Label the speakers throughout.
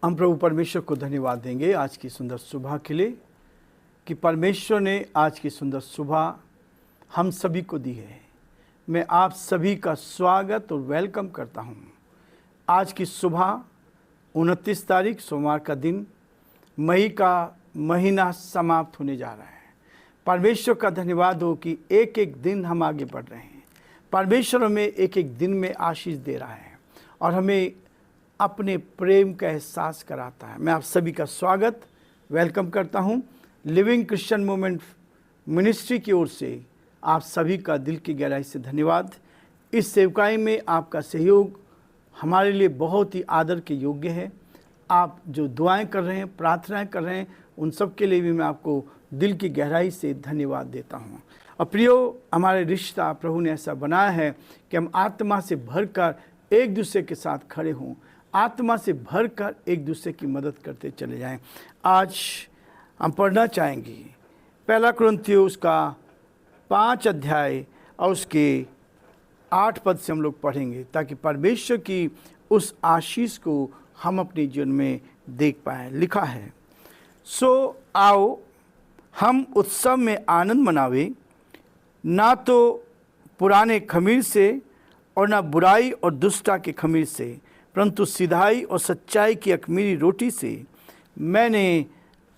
Speaker 1: हम प्रभु परमेश्वर को धन्यवाद देंगे आज की सुंदर सुबह के लिए कि परमेश्वर ने आज की सुंदर सुबह हम सभी को दी है। मैं आप सभी का स्वागत और वेलकम करता हूं। आज की सुबह 29 तारीख सोमवार का दिन, मई का महीना समाप्त होने जा रहा है। परमेश्वर का धन्यवाद हो कि एक एक दिन हम आगे बढ़ रहे हैं। परमेश्वर हमें एक एक दिन में आशीष दे रहा है और हमें अपने प्रेम का एहसास कराता है। मैं आप सभी का स्वागत वेलकम करता हूं। लिविंग क्रिश्चियन मूवमेंट मिनिस्ट्री की ओर से आप सभी का दिल की गहराई से धन्यवाद। इस सेवकाई में आपका सहयोग हमारे लिए बहुत ही आदर के योग्य है। आप जो दुआएं कर रहे हैं, प्रार्थनाएं कर रहे हैं, उन सब के लिए भी मैं आपको दिल की गहराई से धन्यवाद देता हूं। और प्रियो, हमारे रिश्ता प्रभु ने ऐसा बनाया है कि हम आत्मा से भरकर एक दूसरे के साथ खड़े हों, आत्मा से भरकर एक दूसरे की मदद करते चले जाएं। आज हम पढ़ना चाहेंगे पहला कुरिन्थियों उसका 5 अध्याय और उसके 8 पद से हम लोग पढ़ेंगे ताकि परमेश्वर की उस आशीष को हम अपने जीवन में देख पाएं। लिखा है, सो आओ हम उत्सव में आनंद मनावे, ना तो पुराने खमीर से और ना बुराई और दुष्टता के खमीर से, परंतु सिधाई और सच्चाई की अख़मीरी रोटी से। मैंने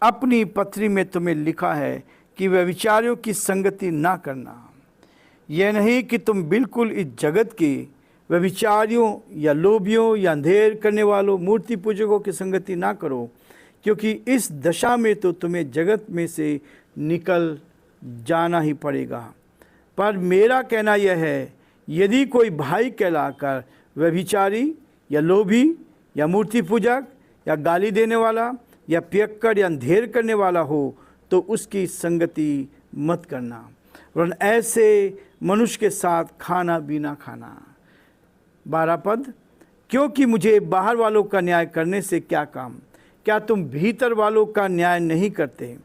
Speaker 1: अपनी पत्री में तुम्हें लिखा है कि व्यभिचारियों की संगति ना करना। यह नहीं कि तुम बिल्कुल इस जगत के व्यभिचारियों या लोभियों या अंधेर करने वालों मूर्ति पूजकों की संगति ना करो, क्योंकि इस दशा में तो तुम्हें जगत में से निकल जाना ही पड़ेगा। पर मेरा कहना यह है, यदि कोई भाई कहलाकर व्यभिचारी या लोभी या मूर्ति पूजक या गाली देने वाला या पियक्कड़ या अंधेर करने वाला हो तो उसकी संगति मत करना, वरन ऐसे मनुष्य के साथ खाना भी ना खाना। 12 पद, क्योंकि मुझे बाहर वालों का न्याय करने से क्या काम? क्या तुम भीतर वालों का न्याय नहीं करते?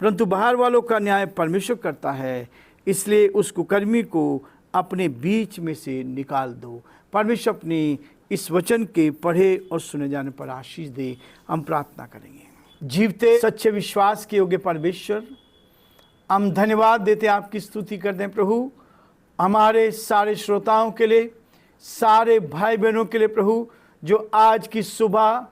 Speaker 1: परंतु बाहर वालों का न्याय परमेश्वर करता है, इसलिए उस कुकर्मी को अपने बीच में से निकाल दो। परमेश्वर अपनी इस वचन के पढ़े और सुने जाने पर आशीष दे। हम प्रार्थना करेंगे। जीवते सच्चे विश्वास के योग्य परमेश्वर, हम धन्यवाद देते, आपकी स्तुति करते हैं प्रभु, हमारे सारे श्रोताओं के लिए, सारे भाई बहनों के लिए प्रभु, जो आज की सुबह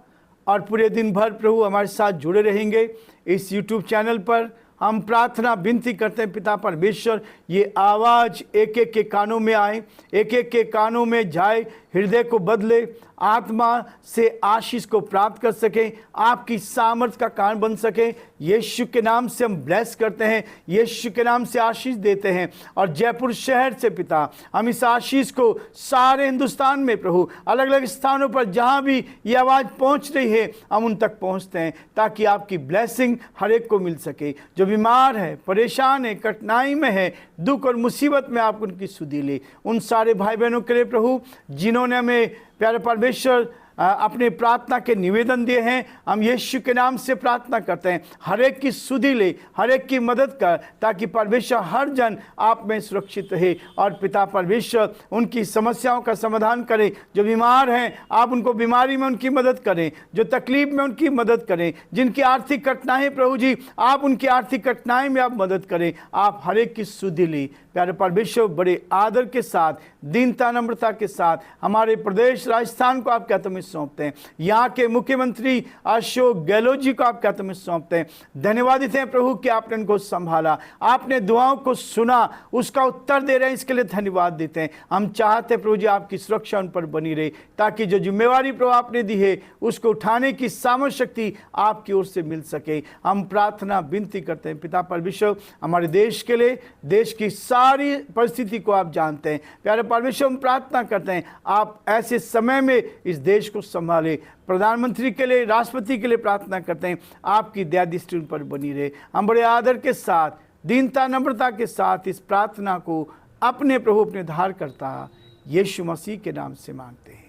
Speaker 1: और पूरे दिन भर प्रभु हमारे साथ जुड़े रहेंगे इस YouTube चैनल पर। हम प्रार्थना विनती करते हैं पिता परमेश्वर, ये आवाज़ एक एक के कानों में आए, एक एक के कानों में जाए, हृदय को बदले, आत्मा से आशीष को प्राप्त कर सकें, आपकी सामर्थ का कारण बन सकें। यीशु के नाम से हम ब्लेस करते हैं, यीशु के नाम से आशीष देते हैं। और जयपुर शहर से पिता, हम इस आशीष को सारे हिंदुस्तान में प्रभु अलग अलग स्थानों पर जहां भी ये आवाज़ पहुंच रही है, हम उन तक पहुंचते हैं ताकि आपकी ब्लेसिंग हर एक को मिल सके। जो बीमार है, परेशान है, कठिनाई में है, दुख और मुसीबत में आप उनकी सुधि ले। उन सारे भाई बहनों के लिए प्रभु जिन्होंने हमें प्यारे परमेश्वर अपने प्रार्थना के निवेदन दिए हैं, हम यीशु के नाम से प्रार्थना करते हैं, हर एक की सुधि ले, हर एक की मदद कर, ताकि परमेश्वर हर जन आप में सुरक्षित रहे। और पिता परमेश्वर उनकी समस्याओं का समाधान करें। जो बीमार हैं आप उनको बीमारी में उनकी मदद करें, जो तकलीफ में उनकी मदद करें, जिनकी आर्थिक कठिनाई प्रभु जी आप उनकी आर्थिक कठिनाई में आप मदद करें। आप हर एक की सुधि ले प्यारे परमेश्वर, बड़े आदर के साथ, दीनता नम्रता के साथ हमारे प्रदेश राजस्थान को आप कहते में सौंपते हैं। यहाँ के मुख्यमंत्री अशोक गहलोत जी को आप कहते में सौंपते हैं। धन्यवादित हैं प्रभु कि आपने उनको संभाला, आपने दुआओं को सुना, उसका उत्तर दे रहे हैं, इसके लिए धन्यवाद देते हैं। हम चाहते हैं प्रभु जी आपकी सुरक्षा उन पर बनी रहे, ताकि जो जिम्मेवारी प्रभु आपने दी है उसको उठाने की सामर्थ शक्ति आपकी ओर से मिल सके। हम प्रार्थना विनती करते हैं पिता परमेश्वर, हमारे देश के लिए, देश की सारी परिस्थिति को आप जानते हैं। प्यारे परमेश्वर, हम प्रार्थना करते हैं आप ऐसे समय में इस देश को संभाले। प्रधानमंत्री के लिए, राष्ट्रपति के लिए प्रार्थना करते हैं, आपकी दया दृष्टि उन पर बनी रहे। हम बड़े आदर के साथ, दीनता नम्रता के साथ इस प्रार्थना को अपने प्रभु, अपने उद्धारकर्ता यीशु मसीह के नाम से मांगते हैं,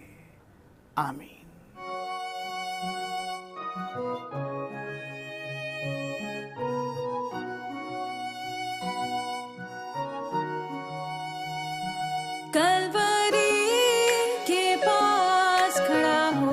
Speaker 1: आमीन।
Speaker 2: कलवरी के पास खड़ा हो,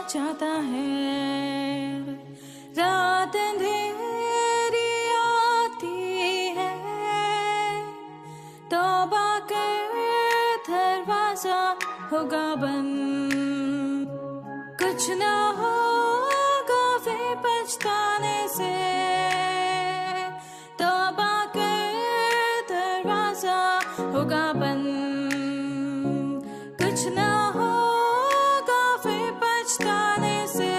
Speaker 2: चाहता है। रात अंधेरी आती है, तौबा कर दरवाजा होगा बंद। कुछ ना होगा फिर पछताने से, तौबा कर दरवाजा होगा बंद। कुछ ना होगा फिर पछताने से।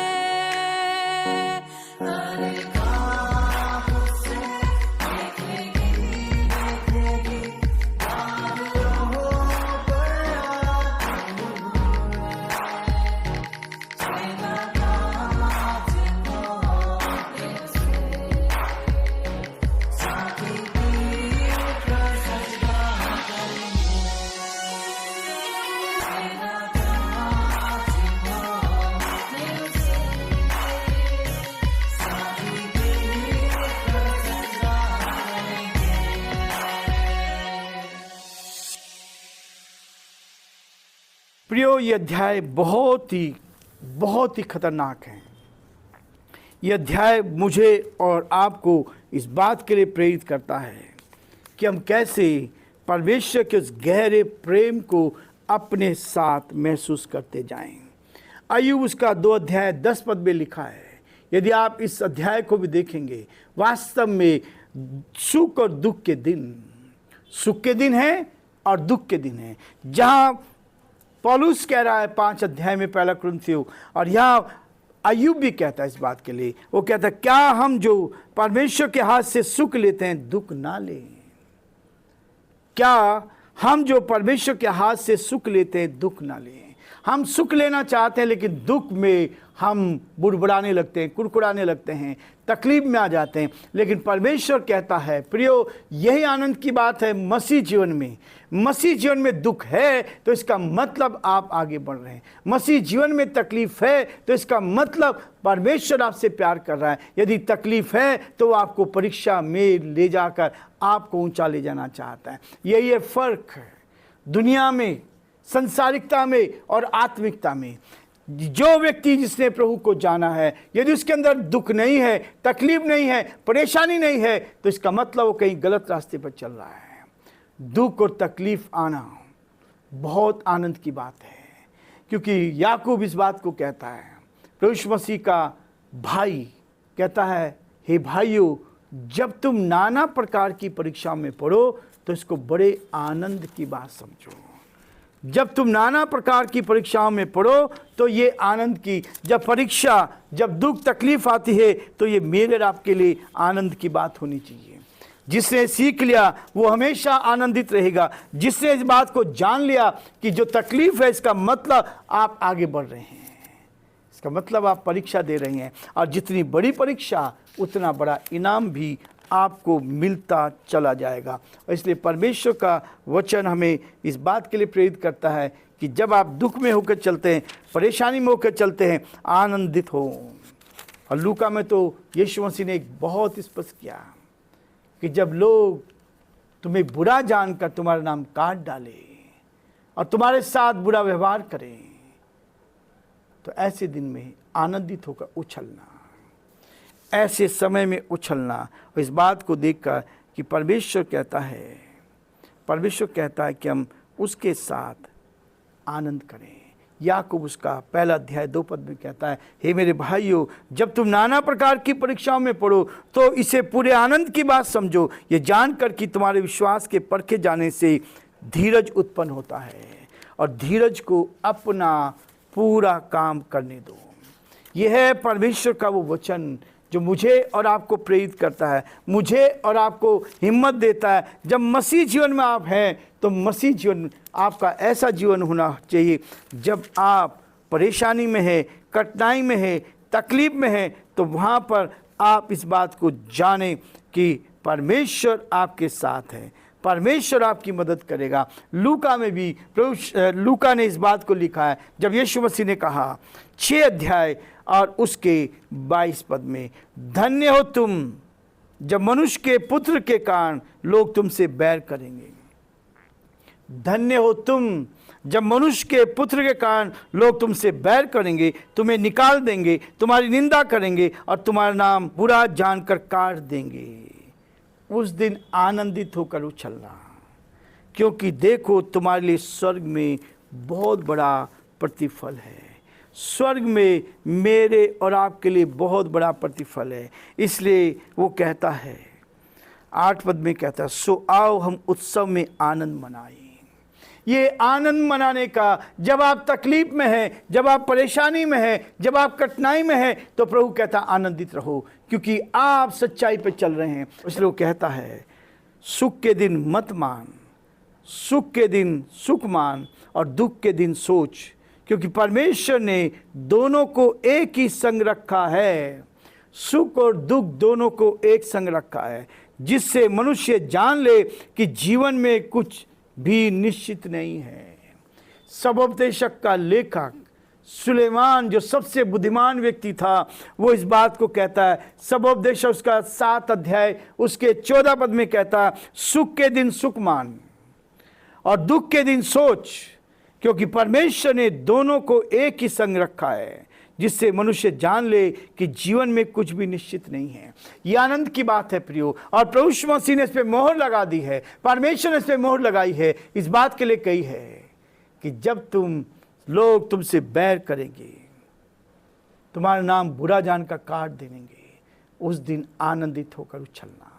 Speaker 1: प्रियो, ये अध्याय बहुत ही खतरनाक है। यह अध्याय मुझे और आपको इस बात के लिए प्रेरित करता है कि हम कैसे परमेश्वर के उस गहरे प्रेम को अपने साथ महसूस करते जाएं। अय्यूब उसका 2 अध्याय 10 पद में लिखा है। यदि आप इस अध्याय को भी देखेंगे, वास्तव में सुख और दुख के दिन हैं और दुख के दिन हैं। जहाँ पौलुस कह रहा है 5 अध्याय में पहला कुरिन्थियों, और यहाँ अय्यूब भी कहता है इस बात के लिए। वो कहता है, क्या हम जो परमेश्वर के हाथ से सुख लेते हैं दुख ना लें? क्या हम जो परमेश्वर के हाथ से सुख लेते हैं दुख ना लें? हम सुख लेना चाहते हैं, लेकिन दुख में हम बुड़बुड़ाने लगते हैं, कुड़कुड़ाने लगते हैं, तकलीफ में आ जाते हैं। लेकिन परमेश्वर कहता है, प्रियो, यही आनंद की बात है मसीह जीवन में। मसीह जीवन में दुख है तो इसका मतलब आप आगे बढ़ रहे हैं। मसीह जीवन में तकलीफ है तो इसका मतलब परमेश्वर आपसे प्यार कर रहा है। यदि तकलीफ है तो वो आपको परीक्षा में ले जाकर आपको ऊंचा ले जाना चाहता है। यही है फर्क है दुनिया में, संसारिकता में और आत्मिकता में। जो व्यक्ति जिसने प्रभु को जाना है, यदि उसके अंदर दुख नहीं है, तकलीफ नहीं है, परेशानी नहीं है, तो इसका मतलब वो कहीं गलत रास्ते पर चल रहा है। दुख और तकलीफ आना बहुत आनंद की बात है, क्योंकि याकूब इस बात को कहता है, प्रभु यीशु मसीह का भाई कहता है, हे भाइयों, जब तुम नाना प्रकार की परीक्षा में पढ़ो तो इसको बड़े आनंद की बात समझो। जब तुम नाना प्रकार की परीक्षाओं में पढ़ो तो ये आनंद की, जब परीक्षा, जब दुख तकलीफ आती है तो ये मेरे और आपके लिए आनंद की बात होनी चाहिए। जिसने सीख लिया वो हमेशा आनंदित रहेगा। जिसने इस बात को जान लिया कि जो तकलीफ है इसका मतलब आप आगे बढ़ रहे हैं, इसका मतलब आप परीक्षा दे रहे हैं, और जितनी बड़ी परीक्षा उतना बड़ा इनाम भी आपको मिलता चला जाएगा। और इसलिए परमेश्वर का वचन हमें इस बात के लिए प्रेरित करता है कि जब आप दुख में होकर चलते हैं, परेशानी में होकर चलते हैं, आनंदित हो। और लूका में तो यीशु मसीह ने एक बहुत स्पष्ट किया कि जब लोग तुम्हें बुरा जानकर तुम्हारा नाम काट डाले और तुम्हारे साथ बुरा व्यवहार करें, तो ऐसे दिन में आनंदित होकर उछलना, ऐसे समय में उछलना। और इस बात को देखकर कि परमेश्वर कहता है कि हम उसके साथ आनंद करें। याकूब उसका 1 अध्याय 2 पद में कहता है, हे मेरे भाइयों, जब तुम नाना प्रकार की परीक्षाओं में पढ़ो तो इसे पूरे आनंद की बात समझो, ये जानकर कि तुम्हारे विश्वास के परखे जाने से धीरज उत्पन्न होता है, और धीरज को अपना पूरा काम करने दो। यह है परमेश्वर का वो वचन जो मुझे और आपको प्रेरित करता है, मुझे और आपको हिम्मत देता है। जब मसीह जीवन में आप हैं तो मसीह जीवन आपका ऐसा जीवन होना चाहिए, जब आप परेशानी में है, कठिनाई में है, तकलीफ में है, तो वहाँ पर आप इस बात को जानें कि परमेश्वर आपके साथ है, परमेश्वर आपकी मदद करेगा। लूका में भी लूका ने इस बात को लिखा है, जब यीशु मसीह ने कहा 6 अध्याय और उसके 22 पद में, धन्य हो तुम जब मनुष्य के पुत्र के कारण लोग तुमसे बैर करेंगे। धन्य हो तुम जब मनुष्य के पुत्र के कारण लोग तुमसे बैर करेंगे, तुम्हें निकाल देंगे, तुम्हारी निंदा करेंगे और तुम्हारा नाम बुरा जानकर काट देंगे, उस दिन आनंदित होकर उछलना, क्योंकि देखो तुम्हारे लिए स्वर्ग में बहुत बड़ा प्रतिफल है। स्वर्ग में मेरे और आपके लिए बहुत बड़ा प्रतिफल है। इसलिए वो कहता है, 8 पद में कहता है, सो आओ हम उत्सव में आनंद मनाएं। ये आनंद मनाने का, जब आप तकलीफ में हैं, जब आप परेशानी में हैं, जब आप कठिनाई में हैं, तो प्रभु कहता आनंदित रहो, क्योंकि आप सच्चाई पे चल रहे हैं। इसलिए वो कहता है, सुख के दिन मत मान, सुख के दिन सुख मान और दुख के दिन सोच, क्योंकि परमेश्वर ने दोनों को एक ही संग रखा है। सुख और दुख दोनों को एक संग रखा है, जिससे मनुष्य जान ले कि जीवन में कुछ भी निश्चित नहीं है। सबोपदेशक का लेखक सुलेमान, जो सबसे बुद्धिमान व्यक्ति था, वो इस बात को कहता है। सबोपदेशक उसका 7 अध्याय उसके 14 पद में कहता है, सुख के दिन सुख मान और दुख के दिन सोच, क्योंकि परमेश्वर ने दोनों को एक ही संग रखा है, जिससे मनुष्य जान ले कि जीवन में कुछ भी निश्चित नहीं है। ये आनंद की बात है प्रियो, और प्रभु यीशु मसीह ने इस पे मोहर लगा दी है, परमेश्वर ने इस पे मोहर लगाई है, इस बात के लिए कही है कि जब लोग तुमसे बैर करेंगे, तुम्हारा नाम बुरा जानकर काट देंगे, उस दिन आनंदित होकर उछलना।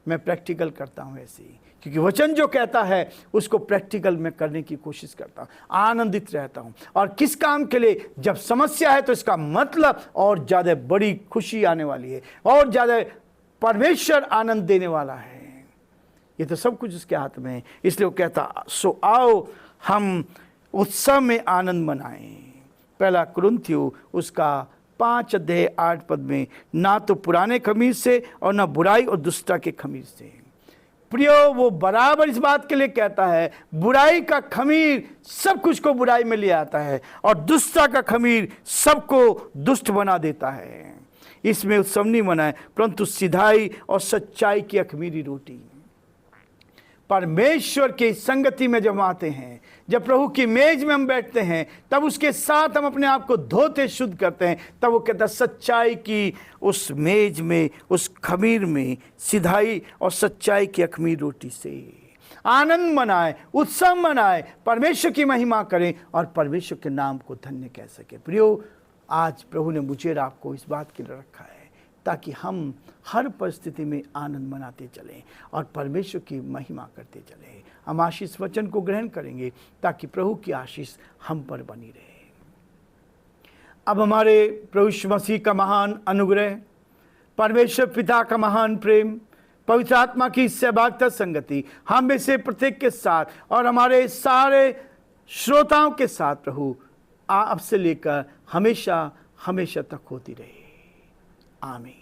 Speaker 1: मैं प्रैक्टिकल करता हूँ ऐसे ही, क्योंकि वचन जो कहता है उसको प्रैक्टिकल में करने की कोशिश करता हूँ, आनंदित रहता हूँ। और किस काम के लिए? जब समस्या है तो इसका मतलब और ज़्यादा बड़ी खुशी आने वाली है, और ज़्यादा परमेश्वर आनंद देने वाला है। ये तो सब कुछ उसके हाथ में है। इसलिए वो कहता, सो आओ हम उत्सव में आनंद मनाएं। 1 कुरिन्थियों उसका 5 अध्याय 8 पद में, ना तो पुराने खमीर से और ना बुराई और दुष्टता के खमीर से। प्रियो, वो बराबर इस बात के लिए कहता है, बुराई का खमीर सब कुछ को बुराई में ले आता है, और दुष्टता का खमीर सबको दुष्ट बना देता है। इसमें उत्सव नहीं मनाए, परंतु सिधाई और सच्चाई की अखमीरी रोटी। परमेश्वर की संगति में जब आते हैं, जब प्रभु की मेज में हम बैठते हैं, तब उसके साथ हम अपने आप को धोते शुद्ध करते हैं। तब वो कहता है, सच्चाई की उस मेज में, उस खमीर में, सिधाई और सच्चाई की अखमीर रोटी से आनंद मनाए, उत्सव मनाए, परमेश्वर की महिमा करें और परमेश्वर के नाम को धन्य कह सके। प्रियो, आज प्रभु ने मुझे और आपको इस बात के लिए रखा है, ताकि हम हर परिस्थिति में आनंद मनाते चलें और परमेश्वर की महिमा करते चलें। हम आशीष वचन को ग्रहण करेंगे, ताकि प्रभु की आशीष हम पर बनी रहे। अब हमारे प्रभु यीशु मसीह का महान अनुग्रह, परमेश्वर पिता का महान प्रेम, पवित्र आत्मा की सहभागिता संगति हम में से प्रत्येक के साथ और हमारे सारे श्रोताओं के साथ प्रभु अब से लेकर हमेशा हमेशा तक होती रहे। आमीन।